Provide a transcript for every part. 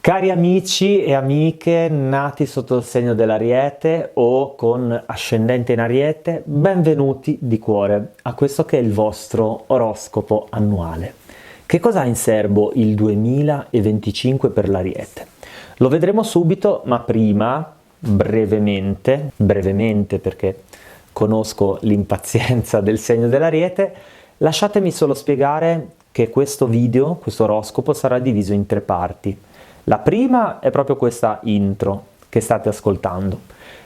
Cari amici e amiche nati sotto il segno dell'Ariete o con ascendente in Ariete, benvenuti di cuore a questo che è il vostro oroscopo annuale. Che cosa ha in serbo il 2025 per l'Ariete? Lo vedremo subito, ma prima, brevemente perché conosco l'impazienza del segno dell'Ariete, lasciatemi solo spiegare che questo video, questo oroscopo, sarà diviso in tre parti. La prima è proprio questa intro che state ascoltando.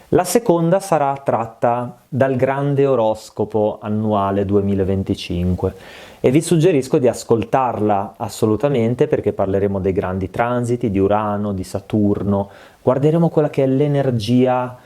La seconda sarà tratta dal grande oroscopo annuale 2025 e vi suggerisco di ascoltarla assolutamente perché parleremo dei grandi transiti, di Urano, di Saturno, guarderemo quella che è l'energia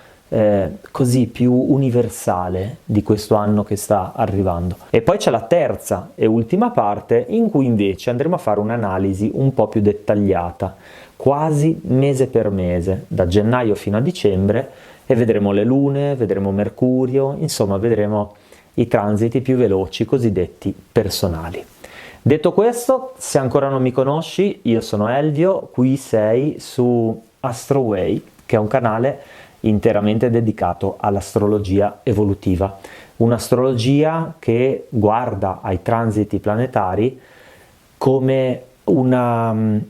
così più universale di questo anno che sta arrivando. E poi c'è la terza e ultima parte in cui invece andremo a fare un'analisi un po' più dettagliata, quasi mese per mese, da gennaio fino a dicembre, e vedremo le lune, vedremo Mercurio, insomma vedremo i transiti più veloci, cosiddetti personali. Detto questo, se ancora non mi conosci, io sono Elvio, qui sei su AstroWay, che è un canale interamente dedicato all'astrologia evolutiva, un'astrologia che guarda ai transiti planetari come un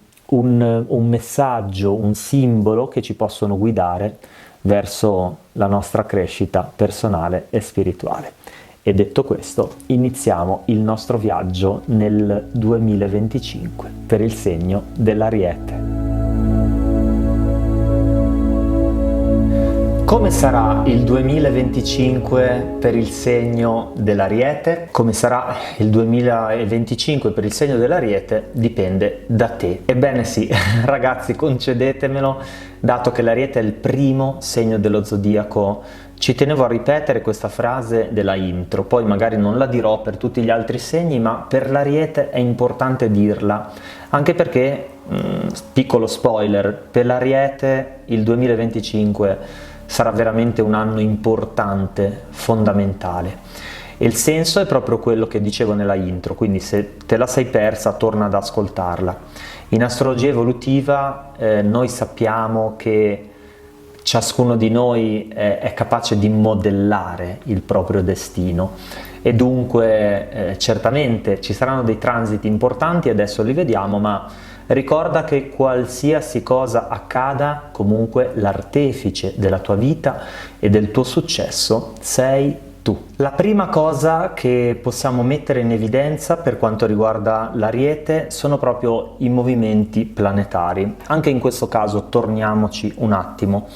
messaggio, un simbolo che ci possono guidare verso la nostra crescita personale e spirituale. E detto questo, iniziamo il nostro viaggio nel 2025 per il segno dell'Ariete. Come sarà il 2025 per il segno dell'Ariete? Come sarà il 2025 per il segno dell'Ariete dipende da te. Ebbene sì, ragazzi, concedetemelo, dato che l'Ariete è il primo segno dello zodiaco, ci tenevo a ripetere questa frase della intro, poi magari non la dirò per tutti gli altri segni, ma per l'Ariete è importante dirla, anche perché, piccolo spoiler, per l'Ariete il 2025 sarà veramente un anno importante, fondamentale. E il senso è proprio quello che dicevo nella intro, quindi se te la sei persa torna ad ascoltarla. In astrologia evolutiva noi sappiamo che ciascuno di noi è capace di modellare il proprio destino e dunque certamente ci saranno dei transiti importanti, adesso li vediamo, ma ricorda che qualsiasi cosa accada, comunque l'artefice della tua vita e del tuo successo sei tu. La prima cosa che possiamo mettere in evidenza per quanto riguarda l'Ariete sono proprio i movimenti planetari. Anche in questo caso torniamoci un attimo,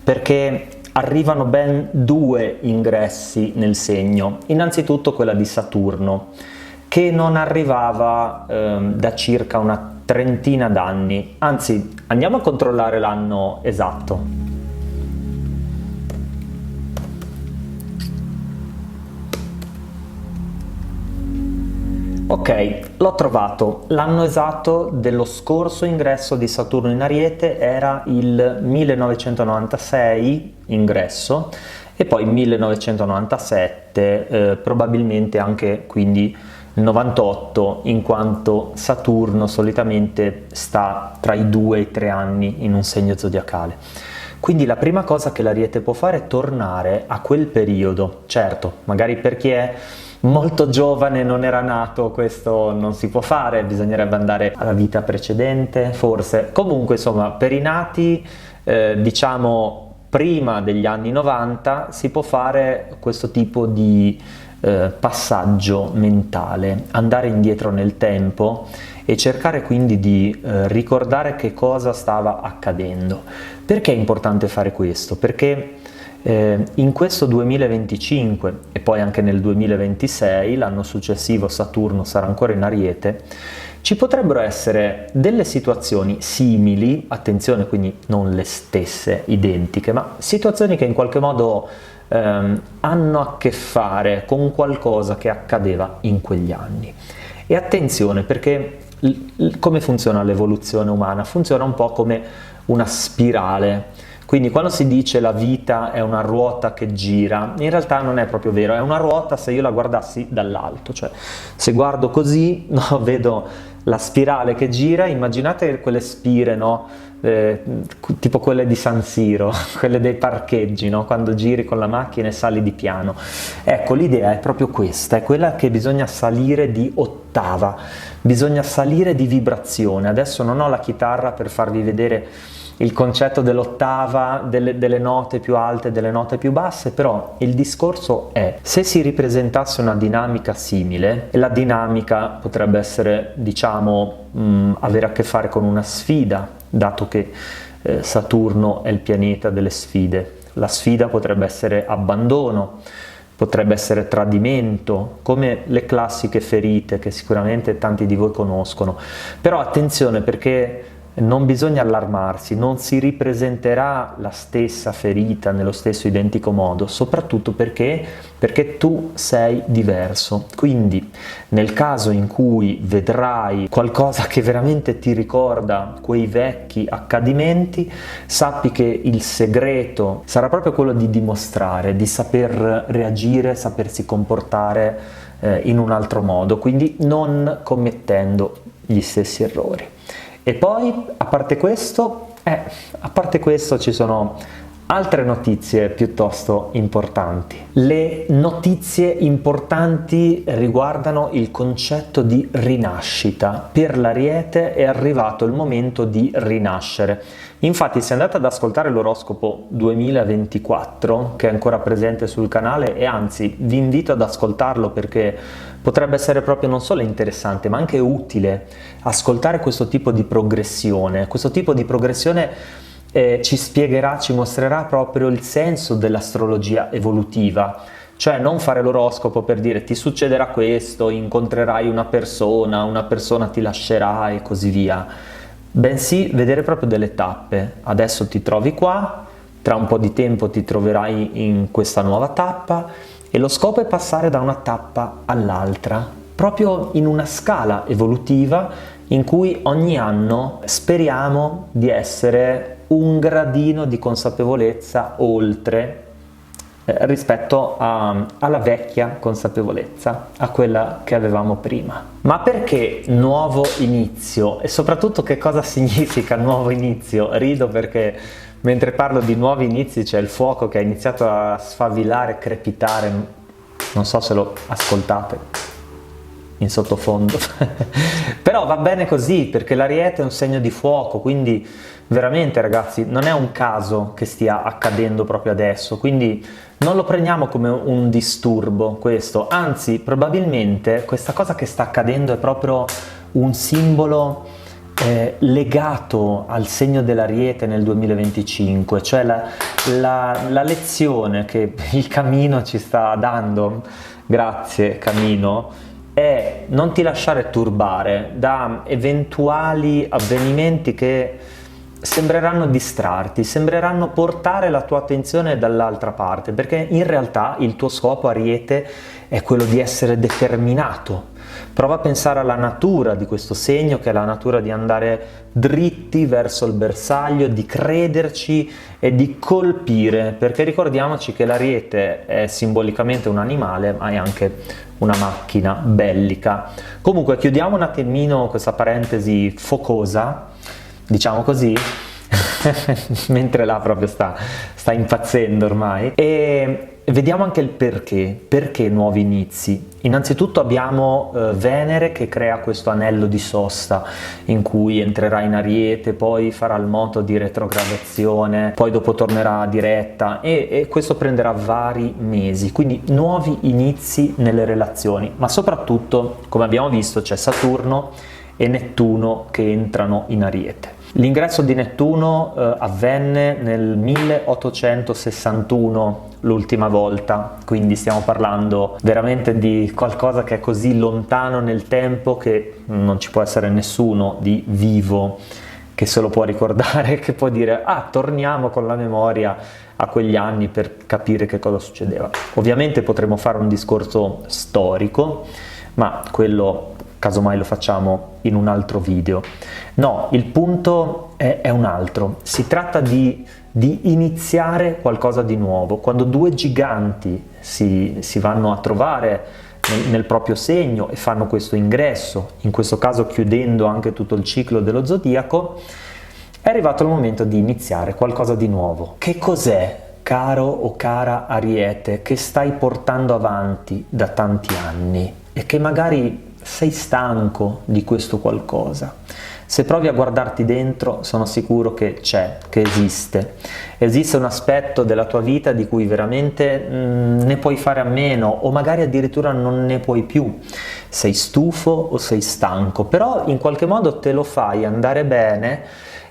perché arrivano ben due ingressi nel segno. Innanzitutto quella di Saturno, che non arrivava da circa una trentina d'anni, anzi andiamo a controllare l'anno esatto. Ok, l'ho trovato, l'anno esatto dello scorso ingresso di Saturno in Ariete era il 1996 ingresso e poi 1997, probabilmente anche quindi il 98, in quanto Saturno solitamente sta tra i 2 e i 3 anni in un segno zodiacale. Quindi la prima cosa che l'Ariete può fare è tornare a quel periodo. Certo, magari per chi è molto giovane, non era nato, questo non si può fare, bisognerebbe andare alla vita precedente, forse. Comunque, insomma, per i nati, diciamo, prima degli anni 90, si può fare questo tipo di passaggio mentale, andare indietro nel tempo e cercare quindi di ricordare che cosa stava accadendo. Perché è importante fare questo? Perché in questo 2025 e poi anche nel 2026, l'anno successivo Saturno sarà ancora in Ariete, ci potrebbero essere delle situazioni simili, attenzione, quindi non le stesse, identiche, ma situazioni che in qualche modo hanno a che fare con qualcosa che accadeva in quegli anni. E attenzione, perché come funziona l'evoluzione umana? Funziona un po' come una spirale. Quindi quando si dice la vita è una ruota che gira, in realtà non è proprio vero, è una ruota se io la guardassi dall'alto, cioè se guardo così, no, vedo la spirale che gira, immaginate quelle spire, no? Tipo quelle di San Siro, quelle dei parcheggi, no? Quando giri con la macchina e sali di piano. Ecco, l'idea è proprio questa, è quella che bisogna salire di ottava, bisogna salire di vibrazione. Adesso non ho la chitarra per farvi vedere il concetto dell'ottava, delle note più alte, delle note più basse, però il discorso è: se si ripresentasse una dinamica simile, e la dinamica potrebbe essere, diciamo, avere a che fare con una sfida, dato che Saturno è il pianeta delle sfide. La sfida potrebbe essere abbandono, potrebbe essere tradimento, come le classiche ferite che sicuramente tanti di voi conoscono. Però attenzione, perché non bisogna allarmarsi, non si ripresenterà la stessa ferita nello stesso identico modo, soprattutto perché tu sei diverso. Quindi nel caso in cui vedrai qualcosa che veramente ti ricorda quei vecchi accadimenti, sappi che il segreto sarà proprio quello di dimostrare, di saper reagire, sapersi comportare in un altro modo, quindi non commettendo gli stessi errori. E poi, a parte questo ci sono altre notizie piuttosto importanti. Le notizie importanti riguardano il concetto di rinascita. Per l'Ariete è arrivato il momento di rinascere. Infatti, se andate ad ascoltare l'oroscopo 2024, che è ancora presente sul canale, e anzi vi invito ad ascoltarlo perché potrebbe essere proprio non solo interessante, ma anche utile ascoltare questo tipo di progressione. Questo tipo di progressione ci spiegherà, ci mostrerà proprio il senso dell'astrologia evolutiva. Cioè non fare l'oroscopo per dire ti succederà questo, incontrerai una persona ti lascerà e così via, bensì vedere proprio delle tappe. Adesso ti trovi qua, tra un po' di tempo ti troverai in questa nuova tappa e lo scopo è passare da una tappa all'altra, proprio in una scala evolutiva in cui ogni anno speriamo di essere un gradino di consapevolezza oltre rispetto alla vecchia consapevolezza, a quella che avevamo prima. Ma perché nuovo inizio? E soprattutto che cosa significa nuovo inizio? Rido perché mentre parlo di nuovi inizi c'è il fuoco che ha iniziato a sfavillare, crepitare, non so se lo ascoltate in sottofondo, però va bene così perché l'Ariete è un segno di fuoco, quindi veramente ragazzi non è un caso che stia accadendo proprio adesso, quindi non lo prendiamo come un disturbo questo, anzi probabilmente questa cosa che sta accadendo è proprio un simbolo legato al segno dell'Ariete nel 2025, cioè la lezione che il Camino ci sta dando, grazie Camino, è non ti lasciare turbare da eventuali avvenimenti che sembreranno distrarti, sembreranno portare la tua attenzione dall'altra parte, perché in realtà il tuo scopo, Ariete, è quello di essere determinato. Prova a pensare alla natura di questo segno, che è la natura di andare dritti verso il bersaglio, di crederci e di colpire, perché ricordiamoci che l'Ariete è simbolicamente un animale, ma è anche una macchina bellica. Comunque chiudiamo un attimino questa parentesi focosa, diciamo così, mentre là proprio sta impazzendo ormai, e vediamo anche il perché nuovi inizi. Innanzitutto abbiamo Venere che crea questo anello di sosta in cui entrerà in Ariete, poi farà il moto di retrogradazione, poi dopo tornerà diretta e questo prenderà vari mesi, quindi nuovi inizi nelle relazioni, ma soprattutto, come abbiamo visto, c'è Saturno e Nettuno che entrano in Ariete. L'ingresso di Nettuno avvenne nel 1861 l'ultima volta, quindi stiamo parlando veramente di qualcosa che è così lontano nel tempo che non ci può essere nessuno di vivo che se lo può ricordare, che può dire torniamo con la memoria a quegli anni per capire che cosa succedeva. Ovviamente potremmo fare un discorso storico, ma quello casomai lo facciamo in un altro video. No, il punto è un altro. Si tratta di iniziare qualcosa di nuovo. Quando due giganti si vanno a trovare nel proprio segno e fanno questo ingresso, in questo caso chiudendo anche tutto il ciclo dello zodiaco, è arrivato il momento di iniziare qualcosa di nuovo. Che cos'è, caro o cara Ariete, che stai portando avanti da tanti anni e che magari sei stanco di questo qualcosa? Se provi a guardarti dentro, sono sicuro che c'è, che esiste. Esiste un aspetto della tua vita di cui veramente ne puoi fare a meno o magari addirittura non ne puoi più. Sei stufo o sei stanco, però in qualche modo te lo fai andare bene,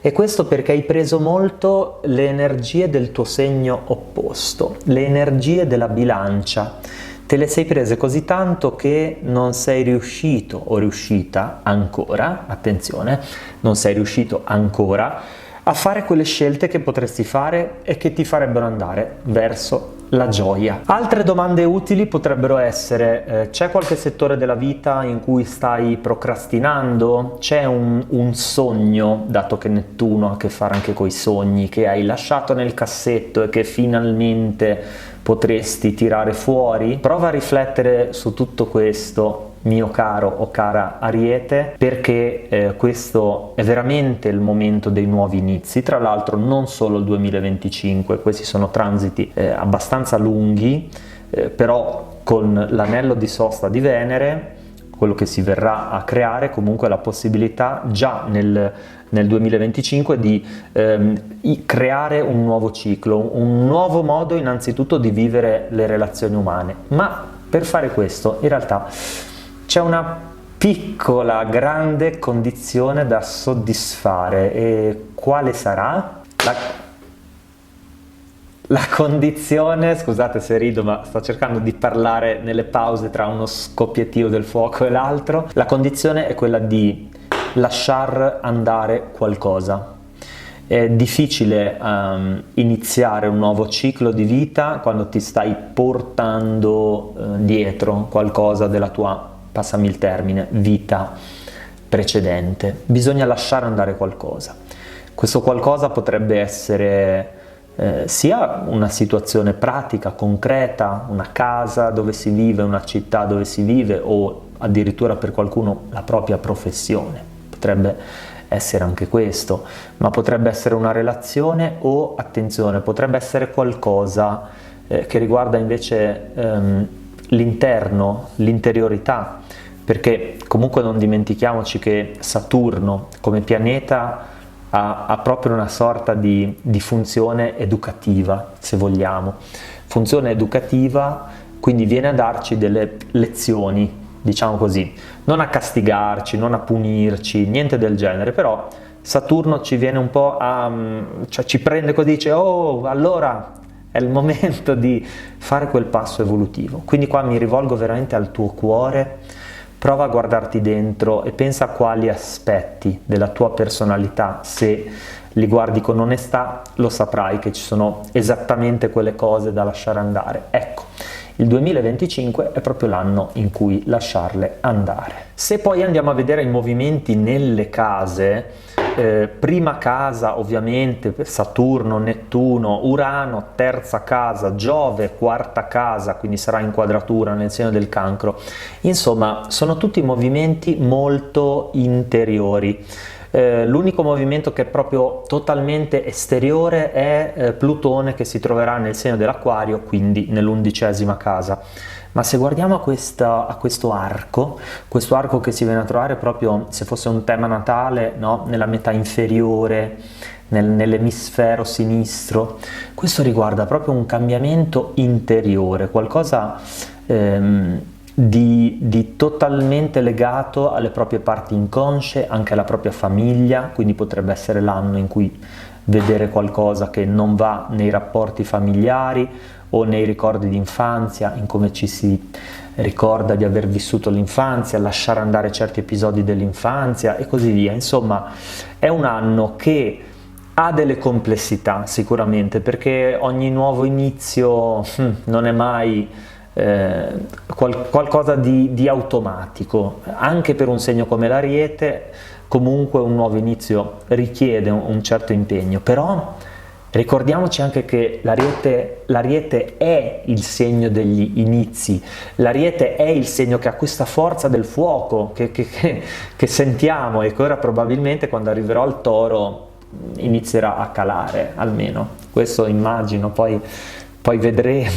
e questo perché hai preso molto le energie del tuo segno opposto, le energie della bilancia. Te le sei prese così tanto che non sei riuscito o riuscita ancora, attenzione, non sei riuscito ancora a fare quelle scelte che potresti fare e che ti farebbero andare verso la gioia. Altre domande utili potrebbero essere: c'è qualche settore della vita in cui stai procrastinando? C'è un sogno, dato che Nettuno ha a che fare anche con i sogni, che hai lasciato nel cassetto e che finalmente potresti tirare fuori? Prova a riflettere su tutto questo, mio caro o cara Ariete, perché questo è veramente il momento dei nuovi inizi. Tra l'altro non solo il 2025, questi sono transiti abbastanza lunghi, però con l'anello di sosta di Venere, quello che si verrà a creare comunque la possibilità già nel 2025 di creare un nuovo ciclo, un nuovo modo innanzitutto di vivere le relazioni umane. Ma per fare questo in realtà c'è una piccola, grande condizione da soddisfare. E quale sarà? La condizione, scusate se rido, ma sto cercando di parlare nelle pause tra uno scoppiettio del fuoco e l'altro. La condizione è quella di lasciar andare qualcosa. È difficile iniziare un nuovo ciclo di vita quando ti stai portando dietro qualcosa della tua, passami il termine, vita precedente. Bisogna lasciare andare qualcosa. Questo qualcosa potrebbe essere sia una situazione pratica, concreta, una casa dove si vive, una città dove si vive, o addirittura per qualcuno la propria professione. Potrebbe essere anche questo, ma potrebbe essere una relazione o, attenzione, potrebbe essere qualcosa che riguarda invece l'interno, l'interiorità, perché comunque non dimentichiamoci che Saturno come pianeta ha proprio una sorta di funzione educativa, se vogliamo. Funzione educativa, quindi viene a darci delle lezioni, diciamo così, non a castigarci, non a punirci, niente del genere, però Saturno ci viene un po' cioè ci prende così, dice: oh, allora è il momento di fare quel passo evolutivo. Quindi qua mi rivolgo veramente al tuo cuore. Prova a guardarti dentro e pensa a quali aspetti della tua personalità, se li guardi con onestà, lo saprai che ci sono esattamente quelle cose da lasciare andare. Ecco, il 2025 è proprio l'anno in cui lasciarle andare. Se poi andiamo a vedere i movimenti nelle case, prima casa ovviamente Saturno, Nettuno, Urano, terza casa, Giove, quarta casa, quindi sarà in quadratura nel segno del Cancro. Insomma, sono tutti movimenti molto interiori. L'unico movimento che è proprio totalmente esteriore è Plutone, che si troverà nel segno dell'Acquario, quindi nell'11ª casa. Ma se guardiamo a questo arco che si viene a trovare proprio, se fosse un tema natale, no? Nella metà inferiore, nell'emisfero sinistro, questo riguarda proprio un cambiamento interiore, qualcosa di totalmente legato alle proprie parti inconsce, anche alla propria famiglia, quindi potrebbe essere l'anno in cui vedere qualcosa che non va nei rapporti familiari o nei ricordi di infanzia, in come ci si ricorda di aver vissuto l'infanzia, lasciare andare certi episodi dell'infanzia e così via. Insomma, è un anno che ha delle complessità sicuramente, perché ogni nuovo inizio non è mai qualcosa di automatico. Anche per un segno come l'Ariete comunque un nuovo inizio richiede un certo impegno, però Ricordiamoci anche che l'Ariete è il segno degli inizi, l'Ariete è il segno che ha questa forza del fuoco che sentiamo e che ora probabilmente quando arriverò al Toro inizierà a calare, almeno questo immagino, poi vedremo,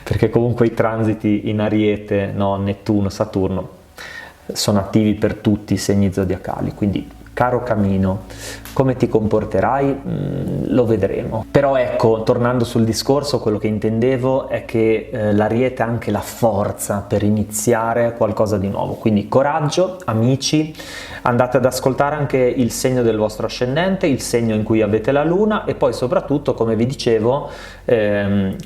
perché comunque i transiti in Ariete, no, Nettuno, Saturno, sono attivi per tutti i segni zodiacali, quindi caro Camino, come ti comporterai? Lo vedremo. Però ecco, tornando sul discorso, quello che intendevo è che l'Ariete ha anche la forza per iniziare qualcosa di nuovo. Quindi coraggio, amici, andate ad ascoltare anche il segno del vostro ascendente, il segno in cui avete la Luna e poi soprattutto, come vi dicevo,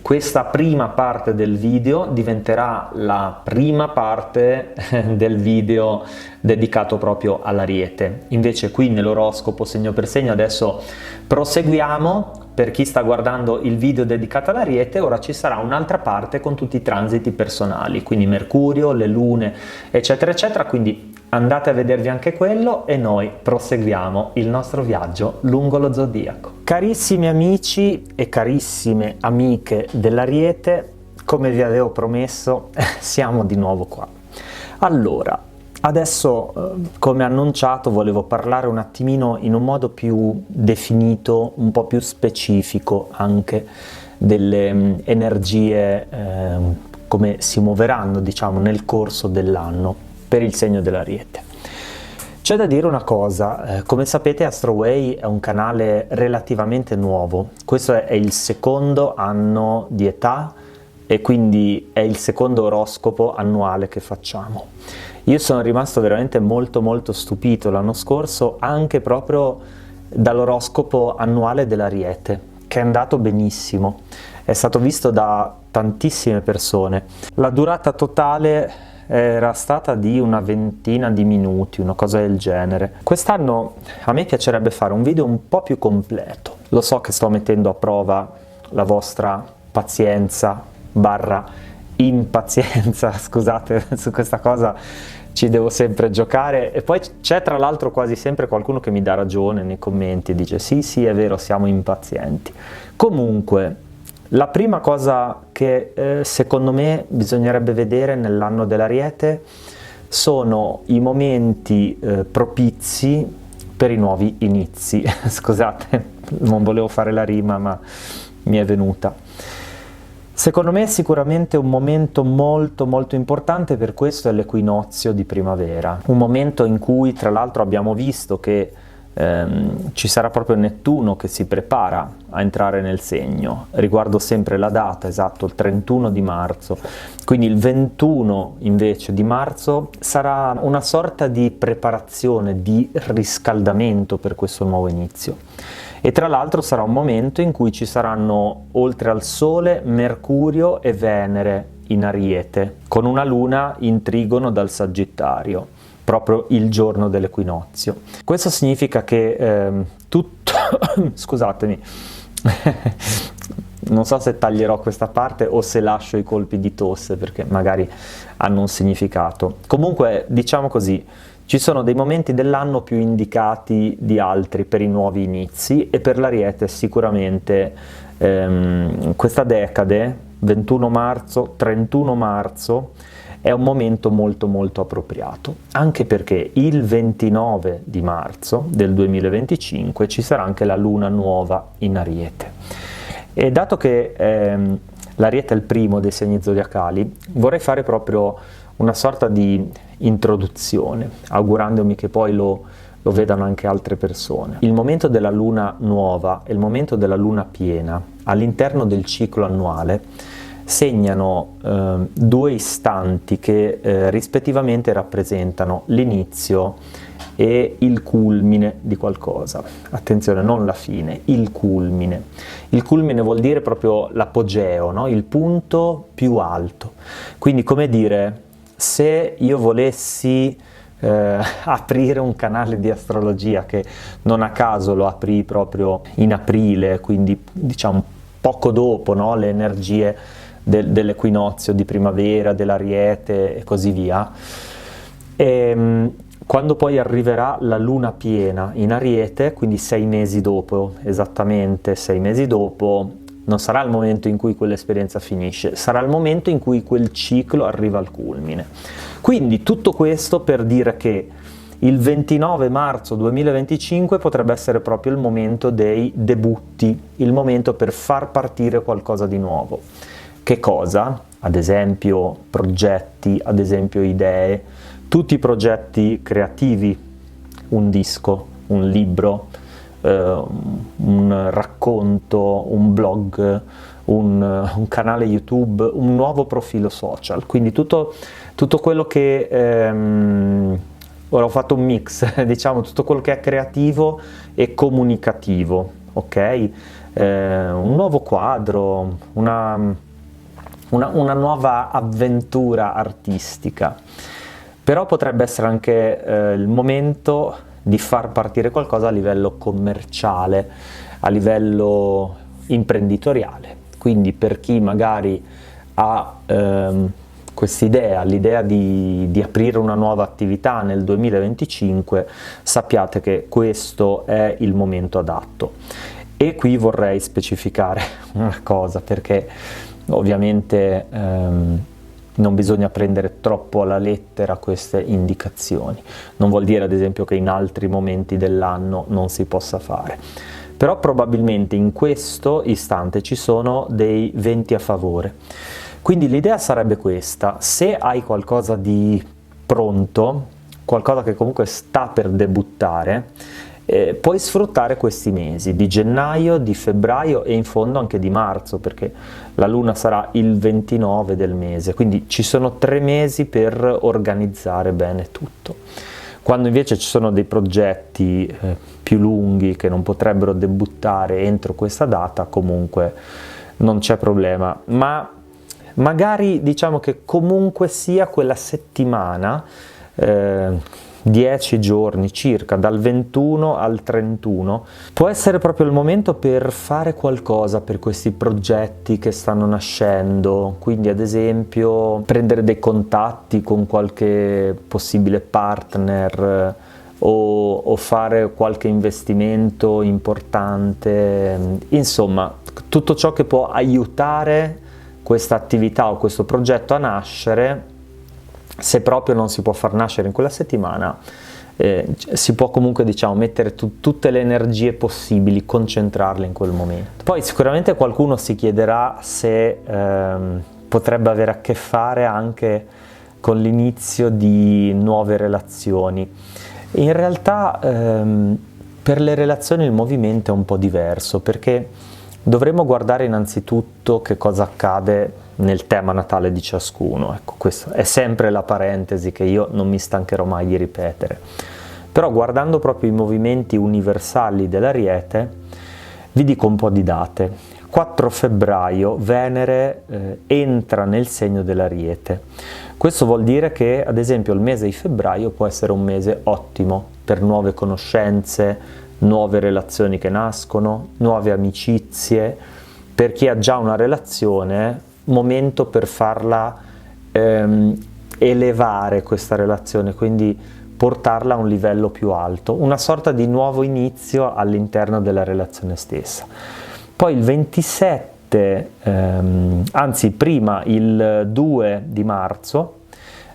questa prima parte del video diventerà la prima parte del video dedicato proprio all'Ariete. Invece qui nell'oroscopo segno per segno adesso proseguiamo. Per chi sta guardando il video dedicato all'Ariete, ora ci sarà un'altra parte con tutti i transiti personali, quindi Mercurio, le lune, eccetera eccetera, quindi andate a vedervi anche quello e noi proseguiamo il nostro viaggio lungo lo zodiaco. Carissimi amici e carissime amiche dell'Ariete, come vi avevo promesso, siamo di nuovo qua. Allora, adesso, come annunciato, volevo parlare un attimino in un modo più definito, un po' più specifico anche delle energie, come si muoveranno, diciamo, nel corso dell'anno per il segno dell'Ariete. C'è da dire una cosa, come sapete AstroWay è un canale relativamente nuovo, questo è il secondo anno di età e quindi è il secondo oroscopo annuale che facciamo. Io sono rimasto veramente molto stupito l'anno scorso anche proprio dall'oroscopo annuale dell'Ariete, che è andato benissimo, è stato visto da tantissime persone. La durata totale era stata di una ventina di minuti, una cosa del genere. Quest'anno a me piacerebbe fare un video un po' più completo. Lo so che sto mettendo a prova la vostra pazienza / impazienza, scusate, su questa cosa ci devo sempre giocare e poi c'è tra l'altro quasi sempre qualcuno che mi dà ragione nei commenti e dice sì è vero, siamo impazienti. Comunque la prima cosa che secondo me bisognerebbe vedere nell'anno dell'Ariete sono i momenti propizi per i nuovi inizi. Scusate, non volevo fare la rima ma mi è venuta. Secondo me sicuramente un momento molto importante per questo è l'equinozio di primavera, un momento in cui tra l'altro abbiamo visto che ci sarà proprio Nettuno che si prepara a entrare nel segno. Riguardo sempre la data, esatto, il 31 di marzo, quindi il 21 invece di marzo sarà una sorta di preparazione, di riscaldamento per questo nuovo inizio. E tra l'altro sarà un momento in cui ci saranno, oltre al Sole, Mercurio e Venere in Ariete, con una Luna in trigono dal Sagittario, proprio il giorno dell'equinozio. Questo significa che tutto... scusatemi, non so se taglierò questa parte o se lascio i colpi di tosse, perché magari hanno un significato. Comunque, diciamo così, ci sono dei momenti dell'anno più indicati di altri per i nuovi inizi e per l'Ariete sicuramente questa decade, 21 marzo, 31 marzo, è un momento molto appropriato, anche perché il 29 di marzo del 2025 ci sarà anche la Luna nuova in Ariete. E dato che l'Ariete è il primo dei segni zodiacali, vorrei fare proprio una sorta di introduzione, augurandomi che poi lo vedano anche altre persone. Il momento della luna nuova e il momento della luna piena all'interno del ciclo annuale segnano due istanti che rispettivamente rappresentano l'inizio e il culmine di qualcosa. Attenzione, non la fine, il culmine. Il culmine vuol dire proprio l'apogeo, no? Il punto più alto. Quindi, come dire, se io volessi aprire un canale di astrologia, che non a caso lo aprì proprio in aprile, quindi diciamo poco dopo, no? Le energie dell'equinozio di primavera, dell'Ariete e così via, Quando poi arriverà la luna piena in Ariete, quindi 6 mesi dopo, esattamente 6 mesi dopo, non sarà il momento in cui quell'esperienza finisce, sarà il momento in cui quel ciclo arriva al culmine. Quindi tutto questo per dire che il 29 marzo 2025 potrebbe essere proprio il momento dei debutti, il momento per far partire qualcosa di nuovo. Che cosa? Ad esempio progetti, ad esempio idee, tutti i progetti creativi, un disco, un libro, un racconto, un blog, un canale YouTube, un nuovo profilo social, quindi tutto quello che ora ho fatto un mix, diciamo tutto quello che è creativo e comunicativo, ok? Un nuovo quadro, una nuova avventura artistica. Però potrebbe essere anche il momento di far partire qualcosa a livello commerciale, a livello imprenditoriale. Quindi per chi magari ha quest'idea, l'idea di aprire una nuova attività nel 2025, sappiate che questo è il momento adatto. E qui vorrei specificare una cosa, perché ovviamente non bisogna prendere troppo alla lettera queste indicazioni. Non vuol dire ad esempio che in altri momenti dell'anno non si possa fare. Però probabilmente in questo istante ci sono dei venti a favore. Quindi l'idea sarebbe questa: se hai qualcosa di pronto, qualcosa che comunque sta per debuttare, puoi sfruttare questi mesi di gennaio, di febbraio e in fondo anche di marzo, perché la luna sarà il 29 del mese, quindi ci sono 3 mesi per organizzare bene tutto. Quando invece ci sono dei progetti più lunghi che non potrebbero debuttare entro questa data, comunque non c'è problema, ma magari diciamo che comunque sia quella settimana, 10 giorni circa, dal 21 al 31, può essere proprio il momento per fare qualcosa per questi progetti che stanno nascendo, quindi ad esempio prendere dei contatti con qualche possibile partner o fare qualche investimento importante, insomma tutto ciò che può aiutare questa attività o questo progetto a nascere. Se proprio non si può far nascere in quella settimana, si può comunque diciamo mettere tutte le energie possibili, concentrarle in quel momento. Poi sicuramente qualcuno si chiederà se potrebbe avere a che fare anche con l'inizio di nuove relazioni. In realtà per le relazioni il movimento è un po' diverso, perché dovremmo guardare innanzitutto che cosa accade nel tema natale di ciascuno. Ecco, questa è sempre la parentesi che io non mi stancherò mai di ripetere. Però guardando proprio i movimenti universali dell'Ariete, vi dico un po' di date. 4 febbraio Venere entra nel segno dell'Ariete. Questo vuol dire che ad esempio il mese di febbraio può essere un mese ottimo per nuove conoscenze, nuove relazioni che nascono, nuove amicizie. Per chi ha già una relazione, momento per farla elevare questa relazione, quindi portarla a un livello più alto, una sorta di nuovo inizio all'interno della relazione stessa. Poi il 27, anzi prima il 2 di marzo,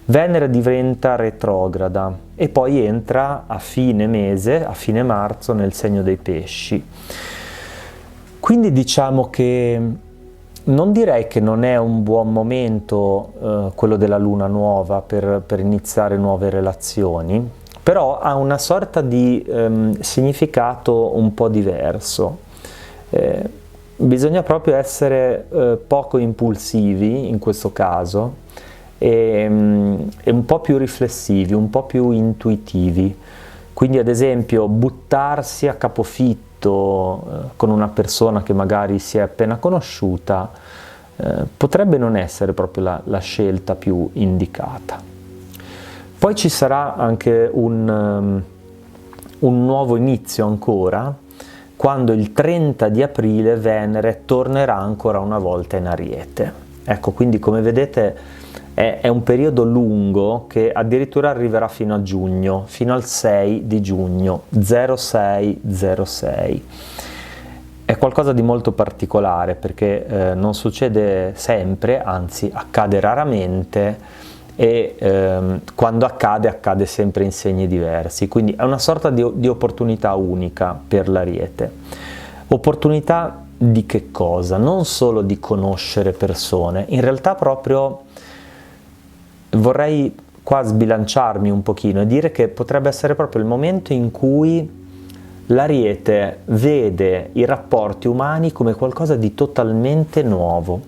Venere diventa retrograda e poi entra a fine mese, a fine marzo, nel segno dei Pesci. Quindi diciamo che non direi che non è un buon momento quello della luna nuova per iniziare nuove relazioni, però ha una sorta di significato un po' diverso. Bisogna proprio essere poco impulsivi in questo caso e un po' più riflessivi, un po' più intuitivi. Quindi ad esempio buttarsi a capofitto con una persona che magari si è appena conosciuta potrebbe non essere proprio la scelta più indicata. Poi ci sarà anche un nuovo inizio ancora, quando il 30 di aprile Venere tornerà ancora una volta in Ariete. Ecco, quindi come vedete È un periodo lungo che addirittura arriverà fino a giugno, fino al 6 di giugno, 0606. È qualcosa di molto particolare perché non succede sempre, anzi accade raramente, e quando accade sempre in segni diversi, quindi è una sorta di opportunità unica per l'Ariete. Opportunità di che cosa? Non solo di conoscere persone, in realtà proprio vorrei qua sbilanciarmi un pochino e dire che potrebbe essere proprio il momento in cui l'Ariete vede i rapporti umani come qualcosa di totalmente nuovo,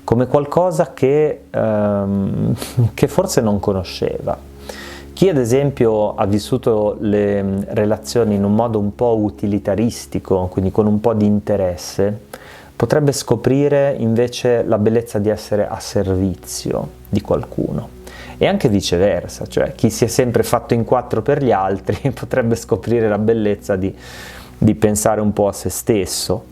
come qualcosa che forse non conosceva. Chi ad esempio ha vissuto le relazioni in un modo un po' utilitaristico, quindi con un po' di interesse, potrebbe scoprire invece la bellezza di essere a servizio di qualcuno. E anche viceversa, cioè chi si è sempre fatto in quattro per gli altri potrebbe scoprire la bellezza di pensare un po' a se stesso,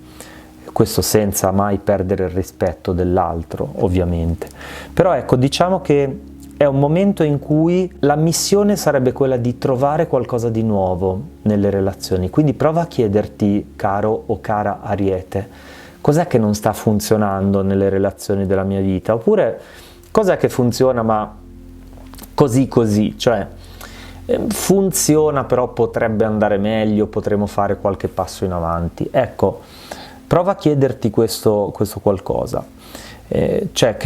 questo senza mai perdere il rispetto dell'altro, ovviamente. Però ecco, diciamo che è un momento in cui la missione sarebbe quella di trovare qualcosa di nuovo nelle relazioni, quindi prova a chiederti, caro o cara Ariete, cos'è che non sta funzionando nelle relazioni della mia vita? Oppure cos'è che funziona ma così, cioè funziona però potrebbe andare meglio, potremmo fare qualche passo in avanti. Ecco, prova a chiederti questo qualcosa, cioè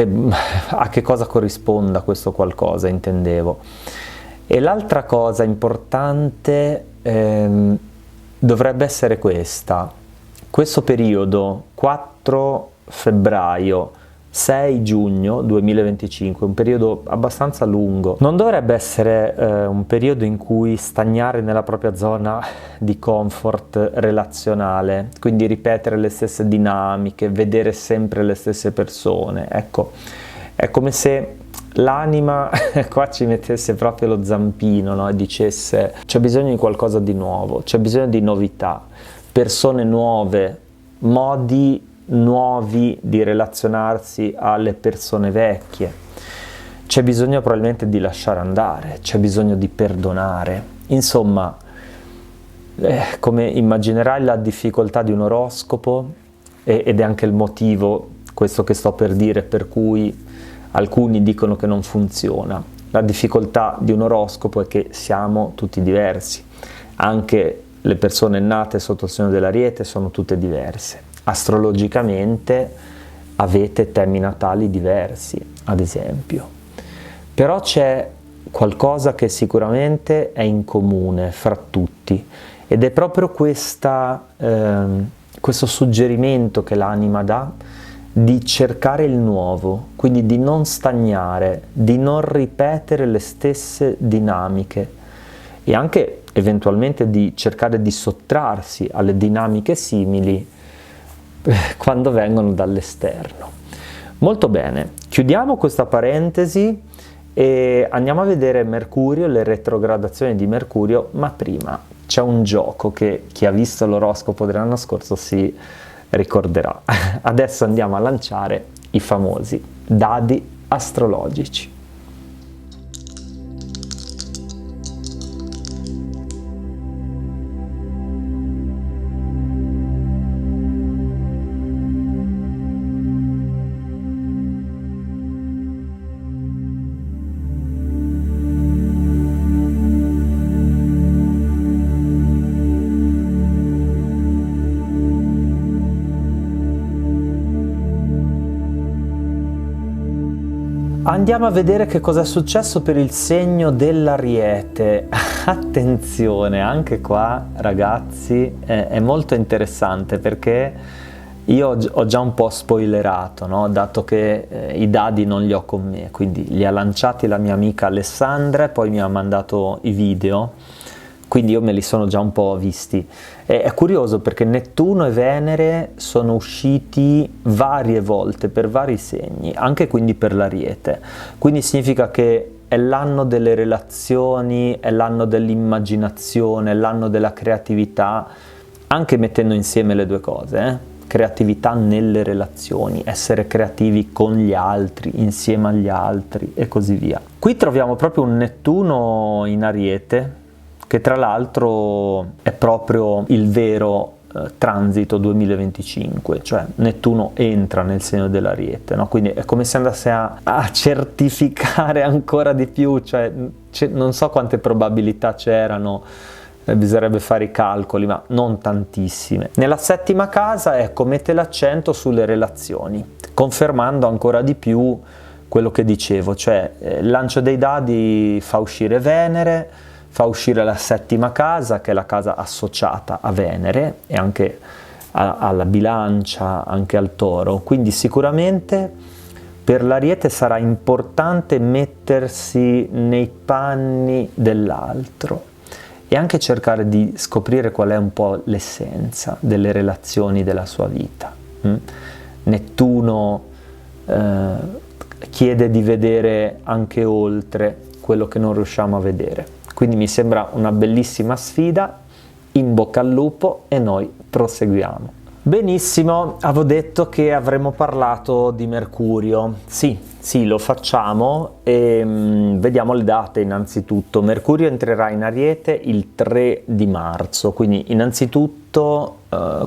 a che cosa corrisponda questo qualcosa, intendevo. E l'altra cosa importante dovrebbe essere questo periodo 4 febbraio 6 giugno 2025, un periodo abbastanza lungo. Non dovrebbe essere un periodo in cui stagnare nella propria zona di comfort relazionale, quindi ripetere le stesse dinamiche, vedere sempre le stesse persone. Ecco, è come se l'anima qua ci mettesse proprio lo zampino, no? E dicesse c'è bisogno di qualcosa di nuovo, c'è bisogno di novità, persone nuove, modi nuovi di relazionarsi alle persone vecchie. C'è bisogno probabilmente di lasciare andare, c'è bisogno di perdonare. Insomma, come immaginerai, la difficoltà di un oroscopo, ed è anche il motivo, questo che sto per dire, per cui alcuni dicono che non funziona. La difficoltà di un oroscopo è che siamo tutti diversi, anche le persone nate sotto il segno dell'Ariete sono tutte diverse. Astrologicamente avete temi natali diversi, ad esempio, però c'è qualcosa che sicuramente è in comune fra tutti, ed è proprio questo suggerimento che l'anima dà di cercare il nuovo, quindi di non stagnare, di non ripetere le stesse dinamiche e anche eventualmente di cercare di sottrarsi alle dinamiche simili quando vengono dall'esterno. Molto bene, chiudiamo questa parentesi e andiamo a vedere Mercurio, le retrogradazioni di Mercurio, ma prima c'è un gioco che chi ha visto l'oroscopo dell'anno scorso si ricorderà. Adesso andiamo a lanciare i famosi dadi astrologici. Andiamo a vedere che cosa è successo per il segno dell'Ariete. Attenzione, anche qua ragazzi è molto interessante perché io ho già un po' spoilerato, no? Dato che i dadi non li ho con me, quindi li ha lanciati la mia amica Alessandra e poi mi ha mandato i video, quindi io me li sono già un po' visti. È curioso perché Nettuno e Venere sono usciti varie volte per vari segni, anche quindi per l'Ariete, quindi significa che è l'anno delle relazioni, è l'anno dell'immaginazione, è l'anno della creatività, anche mettendo insieme le due cose, creatività nelle relazioni, essere creativi con gli altri, insieme agli altri e così via. Qui troviamo proprio un Nettuno in Ariete, che tra l'altro è proprio il vero transito 2025, cioè Nettuno entra nel segno dell'Ariete, no? Quindi è come se andasse a certificare ancora di più, cioè non so quante probabilità c'erano, bisognerebbe fare i calcoli, ma non tantissime. Nella settima casa, ecco, mette l'accento sulle relazioni, confermando ancora di più quello che dicevo, cioè il lancio dei dadi fa uscire Venere, fa uscire la settima casa, che è la casa associata a Venere e anche alla bilancia, anche al toro. Quindi sicuramente per l'Ariete sarà importante mettersi nei panni dell'altro e anche cercare di scoprire qual è un po' l'essenza delle relazioni della sua vita. Nettuno chiede di vedere anche oltre quello che non riusciamo a vedere. Quindi mi sembra una bellissima sfida, in bocca al lupo e noi proseguiamo. Benissimo, avevo detto che avremmo parlato di Mercurio. Sì, lo facciamo e vediamo le date innanzitutto. Mercurio entrerà in Ariete il 3 di marzo, quindi innanzitutto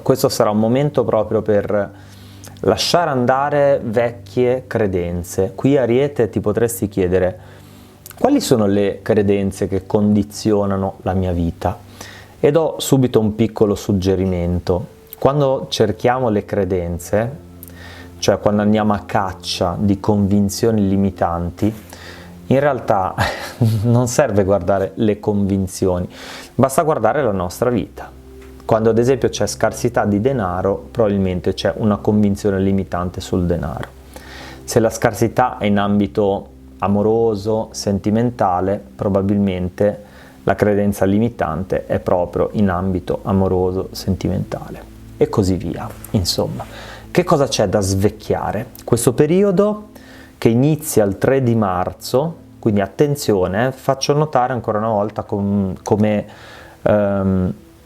questo sarà un momento proprio per lasciare andare vecchie credenze. Qui Ariete ti potresti chiedere: quali sono le credenze che condizionano la mia vita? E do subito un piccolo suggerimento. Quando cerchiamo le credenze, cioè quando andiamo a caccia di convinzioni limitanti, in realtà non serve guardare le convinzioni, basta guardare la nostra vita. Quando ad esempio c'è scarsità di denaro, probabilmente c'è una convinzione limitante sul denaro. Se la scarsità è in ambito amoroso, sentimentale, probabilmente la credenza limitante è proprio in ambito amoroso, sentimentale e così via. Insomma, che cosa c'è da svecchiare? Questo periodo che inizia il 3 di marzo, quindi attenzione, faccio notare ancora una volta come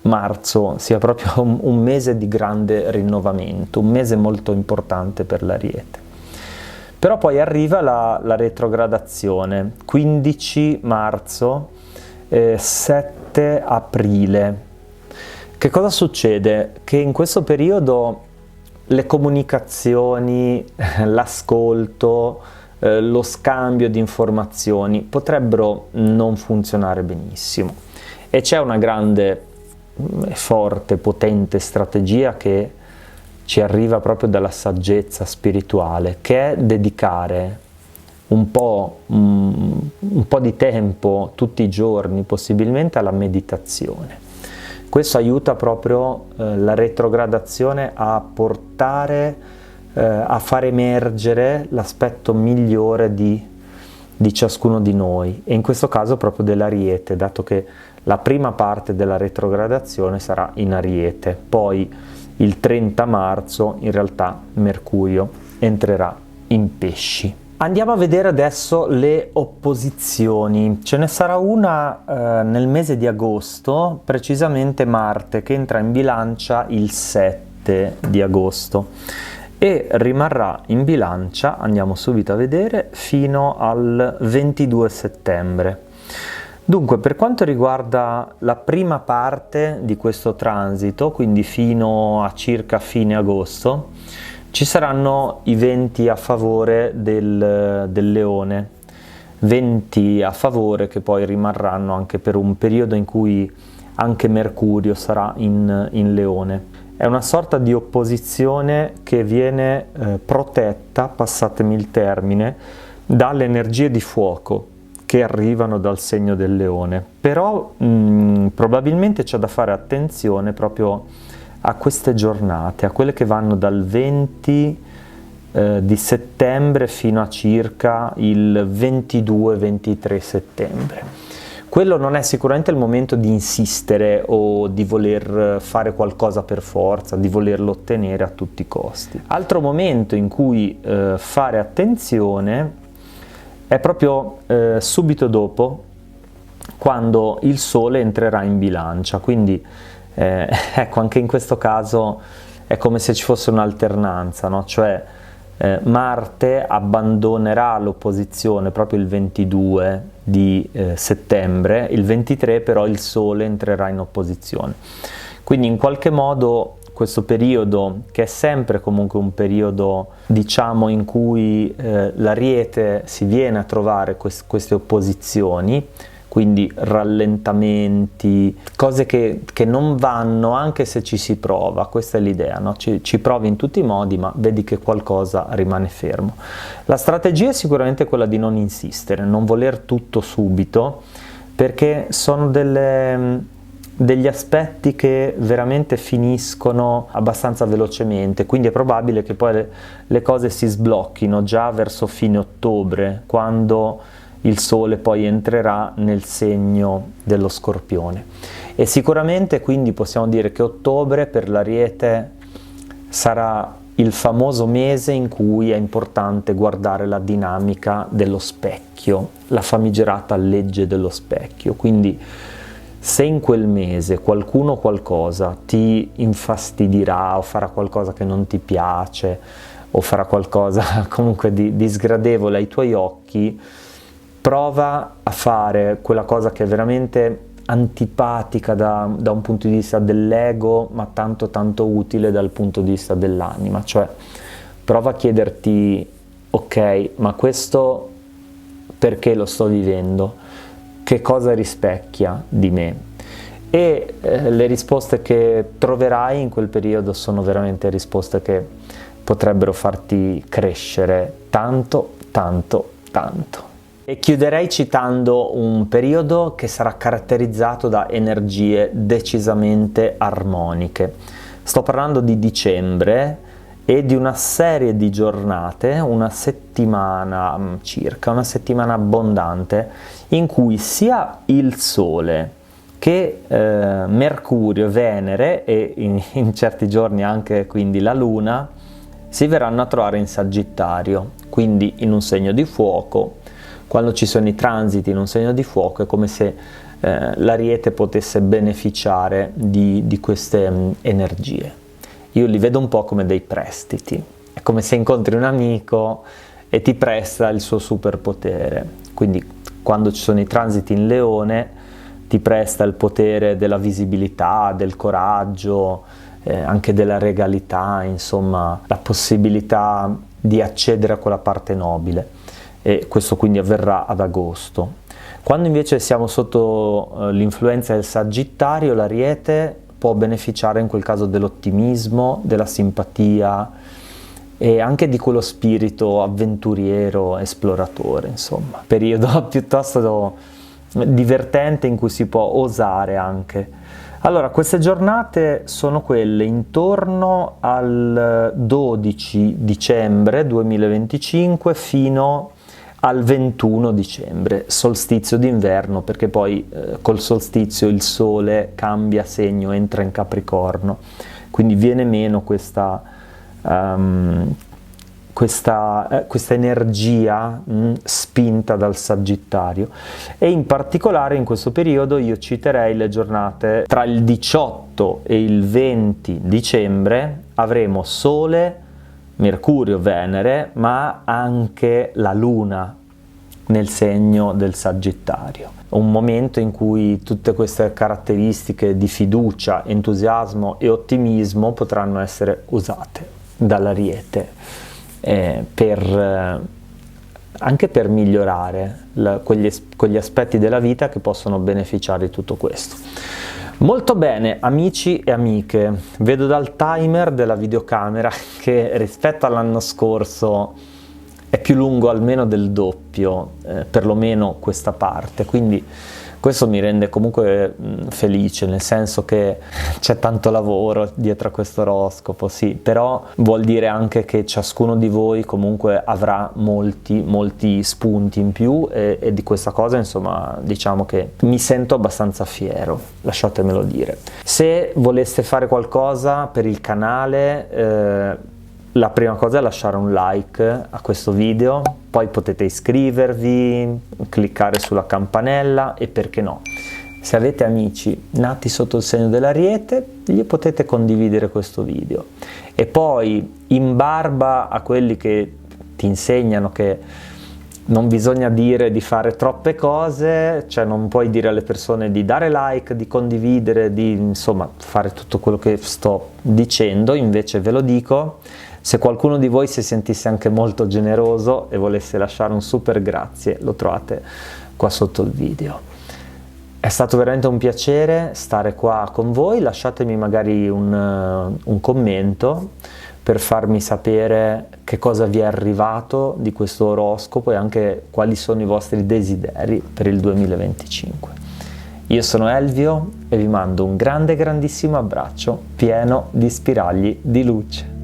marzo sia proprio un mese di grande rinnovamento, un mese molto importante per l'Ariete. Però poi arriva la retrogradazione, 15 marzo, 7 aprile. Che cosa succede? Che in questo periodo le comunicazioni, l'ascolto, lo scambio di informazioni potrebbero non funzionare benissimo. E c'è una grande, forte, potente strategia che ci arriva proprio dalla saggezza spirituale, che è dedicare un po' di tempo tutti i giorni, possibilmente alla meditazione. Questo aiuta proprio la retrogradazione a portare, a far emergere l'aspetto migliore di ciascuno di noi, e in questo caso proprio dell'Ariete, dato che la prima parte della retrogradazione sarà in Ariete, poi il 30 marzo in realtà Mercurio entrerà in Pesci. Andiamo a vedere adesso le opposizioni. Ce ne sarà una nel mese di agosto, precisamente Marte, che entra in Bilancia il 7 di agosto e rimarrà in Bilancia, andiamo subito a vedere, fino al 22 settembre. Dunque, per quanto riguarda la prima parte di questo transito, quindi fino a circa fine agosto, ci saranno i venti a favore del Leone, venti a favore che poi rimarranno anche per un periodo in cui anche Mercurio sarà in Leone. È una sorta di opposizione che viene protetta, passatemi il termine, dalle energie di fuoco che arrivano dal segno del Leone. Però probabilmente c'è da fare attenzione proprio a queste giornate, a quelle che vanno dal 20 di settembre fino a circa il 22-23 settembre. Quello non è sicuramente il momento di insistere o di voler fare qualcosa per forza, di volerlo ottenere a tutti i costi. Altro momento in cui fare attenzione è proprio subito dopo, quando il Sole entrerà in Bilancia, quindi ecco, anche in questo caso è come se ci fosse un'alternanza, no? Cioè Marte abbandonerà l'opposizione proprio il 22 di settembre, il 23 però il Sole entrerà in opposizione. Quindi in qualche modo questo periodo, che è sempre comunque un periodo, diciamo, in cui l'Ariete si viene a trovare queste opposizioni, quindi rallentamenti, cose che non vanno anche se ci si prova, questa è l'idea, no? Ci provi in tutti i modi, ma vedi che qualcosa rimane fermo. La strategia è sicuramente quella di non insistere, non voler tutto subito, perché sono degli aspetti che veramente finiscono abbastanza velocemente, quindi è probabile che poi le cose si sblocchino già verso fine ottobre, quando il Sole poi entrerà nel segno dello Scorpione. E sicuramente quindi possiamo dire che ottobre per l'Ariete sarà il famoso mese in cui è importante guardare la dinamica dello specchio, la famigerata legge dello specchio. Quindi se in quel mese qualcuno o qualcosa ti infastidirà o farà qualcosa che non ti piace o farà qualcosa comunque di sgradevole ai tuoi occhi, prova a fare quella cosa che è veramente antipatica da un punto di vista dell'ego, ma tanto utile dal punto di vista dell'anima. Cioè prova a chiederti: ok, ma questo perché lo sto vivendo? Che cosa rispecchia di me? E le risposte che troverai in quel periodo sono veramente risposte che potrebbero farti crescere tanto. E chiuderei citando un periodo che sarà caratterizzato da energie decisamente armoniche. Sto parlando di dicembre e di una serie di giornate, una settimana circa, una settimana abbondante, in cui sia il Sole che Mercurio, Venere e in certi giorni anche quindi la Luna si verranno a trovare in Sagittario, quindi in un segno di fuoco. Quando ci sono i transiti in un segno di fuoco è come se l'Ariete potesse beneficiare di queste energie. Io li vedo un po' come dei prestiti, è come se incontri un amico e ti presta il suo superpotere. Quindi quando ci sono i transiti in Leone ti presta il potere della visibilità, del coraggio, anche della regalità, insomma la possibilità di accedere a quella parte nobile. E questo quindi avverrà ad agosto. Quando invece siamo sotto l'influenza del Sagittario, l'Ariete può beneficiare in quel caso dell'ottimismo, della simpatia e anche di quello spirito avventuriero, esploratore, insomma. Periodo piuttosto divertente in cui si può osare anche. Allora, queste giornate sono quelle intorno al 12 dicembre 2025 fino al 21 dicembre, solstizio d'inverno, perché poi col solstizio il Sole cambia segno, entra in Capricorno, quindi viene meno questa energia spinta dal Sagittario. E in particolare in questo periodo io citerei le giornate tra il 18 e il 20 dicembre. Avremo Sole, Mercurio, Venere, ma anche la Luna nel segno del Sagittario. Un momento in cui tutte queste caratteristiche di fiducia, entusiasmo e ottimismo potranno essere usate dall'Ariete anche per migliorare quegli aspetti della vita che possono beneficiare di tutto questo. Molto bene, amici e amiche, vedo dal timer della videocamera che rispetto all'anno scorso è più lungo almeno del doppio, perlomeno questa parte, quindi questo mi rende comunque felice, nel senso che c'è tanto lavoro dietro a questo oroscopo, sì, però vuol dire anche che ciascuno di voi comunque avrà molti spunti in più e di questa cosa, insomma, diciamo che mi sento abbastanza fiero, lasciatemelo dire. Se voleste fare qualcosa per il canale, la prima cosa è lasciare un like a questo video, poi potete iscrivervi, cliccare sulla campanella e perché no, Se avete amici nati sotto il segno dell'Ariete, gli potete condividere questo video. E poi, in barba a quelli che ti insegnano che non bisogna dire di fare troppe cose, cioè non puoi dire alle persone di dare like, di condividere, di insomma fare tutto quello che sto dicendo, invece ve lo dico, se qualcuno di voi si sentisse anche molto generoso e volesse lasciare un super grazie, lo trovate qua sotto il video. È stato veramente un piacere stare qua con voi, lasciatemi magari un commento per farmi sapere che cosa vi è arrivato di questo oroscopo e anche quali sono i vostri desideri per il 2025. Io sono Elvio e vi mando un grandissimo abbraccio pieno di spiragli di luce.